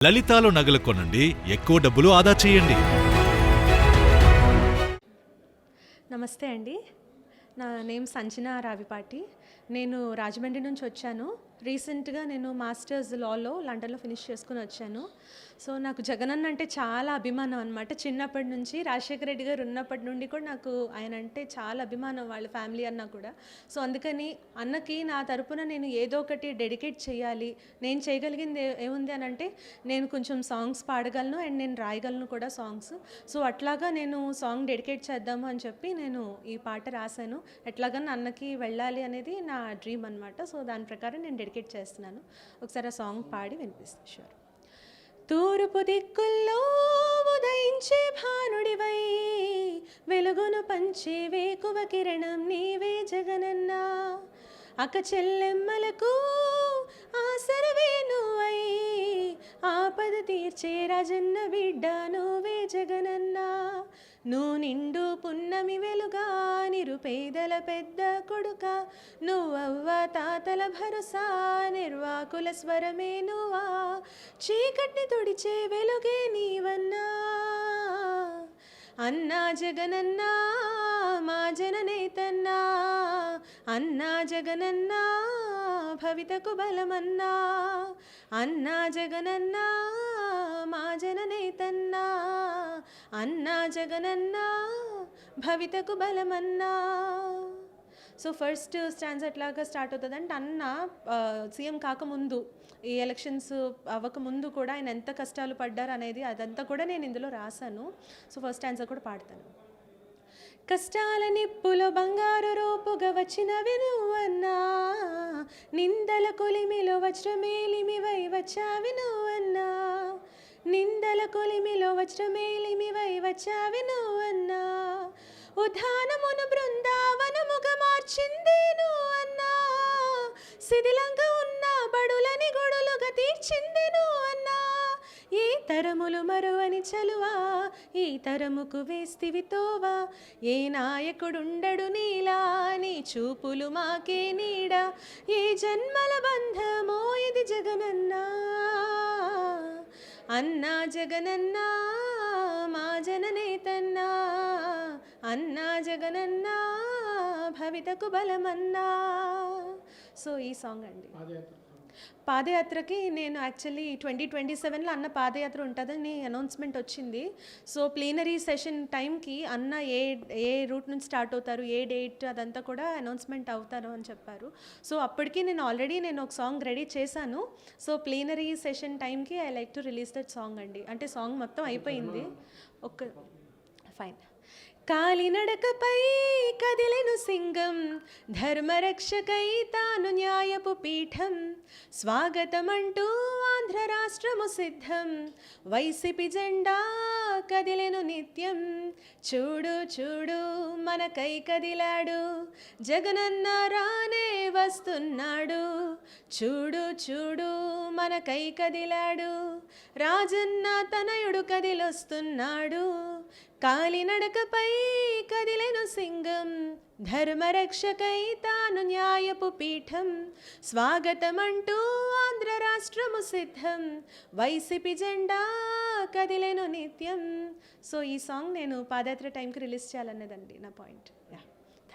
లలితాలో నగలు కొనండి, ఎక్కువ డబ్బులు ఆదా చేయండి. నమస్తే అండి. నా నేమ్ సంజన రావిపాటి. నేను రాజమండ్రి నుంచి వచ్చాను. రీసెంట్గా నేను మాస్టర్స్ లాలో లండన్లో ఫినిష్ చేసుకుని వచ్చాను. సో నాకు జగనన్న అంటే చాలా అభిమానం అనమాట. చిన్నప్పటి నుంచి రాజశేఖర రెడ్డి గారు ఉన్నప్పటి నుండి కూడా నాకు ఆయన అంటే చాలా అభిమానం, వాళ్ళ ఫ్యామిలీ అన్నా కూడా. సో అందుకని అన్నకి నా తరపున నేను ఏదో ఒకటి డెడికేట్ చేయాలి, నేను చేయగలిగింది ఏముంది అని అంటే నేను కొంచెం సాంగ్స్ పాడగలను అండ్ నేను రాయగలను కూడా సాంగ్స్. సో అట్లాగా నేను సాంగ్ డెడికేట్ చేద్దాము అని చెప్పి నేను ఈ పాట రాశాను. ఎట్లాగన్నా అన్నకి వెళ్ళాలి అనేది నా డ్రీమ్ అనమాట. సో దాని ప్రకారం నేను డెడికేట్ చేస్తున్నాను. ఒకసారి ఆ సాంగ్ పాడి వినిపిస్తాను. షూర్. తూర్పు దిక్కుల్లో ఉదయించే భానుడివై, వెలుగును పంచే వేకువ కిరణం నీవే జగనన్న. అక్క చెల్లెమ్మలకు ఆసరవే నువ్వై, ఆపద తీర్చే రాజన్న బిడ్డ నువ్వే జగనన్న. నువ్వు నిండు పున్నమి వెలుగా, నిరుపేదల పెద్ద కొడుక, నువ్వవ్వ తాతల భరోసా, నిర్వాకుల స్వరమే నువ్వా, చీకటిని తుడిచే వెలుగే నీవన్నా. అన్నా జగనన్నా మా జననేతన్నా, అన్నా జగనన్నా భవితకు బలమన్నా, అన్నా జగనన్నా మా జననేతన్నా, అన్నా జగనన్నా భవితకు బలమన్నా. సో ఫస్ట్ స్టాండ్స్ ఎట్లాగా స్టార్ట్ అవుతుంది అంటే, అన్న సీఎం కాకముందు, ఈ ఎలక్షన్స్ అవ్వకముందు కూడా ఆయన ఎంత కష్టాలు పడ్డారు అనేది అదంతా కూడా నేను ఇందులో రాశాను. సో ఫస్ట్ స్టాండ్స్ కూడా పాడతాను. కష్టాల నిప్పులో బంగారు రూపుగా వచ్చినవి నువ్వన్నా, నిందల కొలిమిలో వజ్రమేలిమివై వచ్చావి నువ్వన్నా, నిందల కొలిమిలో వజ్రమేలిమివై వచ్చావి నువ్వన్నా, ఉద్యానమును బృందావనముగా మార్చింది నువ్వన్నా, శిథిలంగా ఉన్న బడులని గొడులుగా తీర్చింది నువ్వన్నా. ఏ తరములు మరువని చలువా, ఈ తరముకు వేస్తివి తోవా, ఏ నాయకుడుండడు నీలా, నీ చూపులు మాకే నీడ, ఏ జన్మల బంధమో ఇది జగనన్నా. అన్నా జగనన్నా మా జననేతన్నా, అన్నా జగనన్నా భవితకు బలమన్నా. సో ఈ సాంగ్ అండి. పాదయాత్రకి నేను యాక్చువల్లీ 2027లో అన్న పాదయాత్ర ఉంటుందని అనౌన్స్మెంట్ వచ్చింది. సో ప్లీనరీ సెషన్ టైంకి అన్న ఏ రూట్ నుంచి స్టార్ట్ అవుతారు, ఏ డేట్ అదంతా కూడా అనౌన్స్మెంట్ అవుతారు అని చెప్పారు. సో అప్పటికి నేను ఆల్రెడీ ఒక సాంగ్ రెడీ చేశాను. సో ప్లీనరీ సెషన్ టైంకి I like to release that song అండి. అంటే సాంగ్ మొత్తం అయిపోయింది. ఫైన్. కాలినడకపై కదిలెను సింగం, ధర్మరక్షకై తాను న్యాయపు పీఠం, స్వాగతమంటూ ఆంధ్ర రాష్ట్రము సిద్ధం, వైసీపీ జెండా కదిలెను నిత్యం. చూడు చూడు మనకై కదిలాడు, జగనన్న రానే వస్తున్నాడు, చూడు చూడు మనకై కదిలాడు, రాజన్న తనయుడు కదిలొస్తున్నాడు. కాలినడకపై కదిలెను సింగం, ధర్మరక్షకై తాను న్యాయపు పీఠం, స్వాగతమంటూ ఆంధ్ర రాష్ట్రము సిద్ధం, వైసీపీ జెండా కదిలెను నిత్యం. సో ఈ సాంగ్ నేను పాదయాత్ర టైంకి రిలీజ్ చేయాలన్నదండి నా పాయింట్.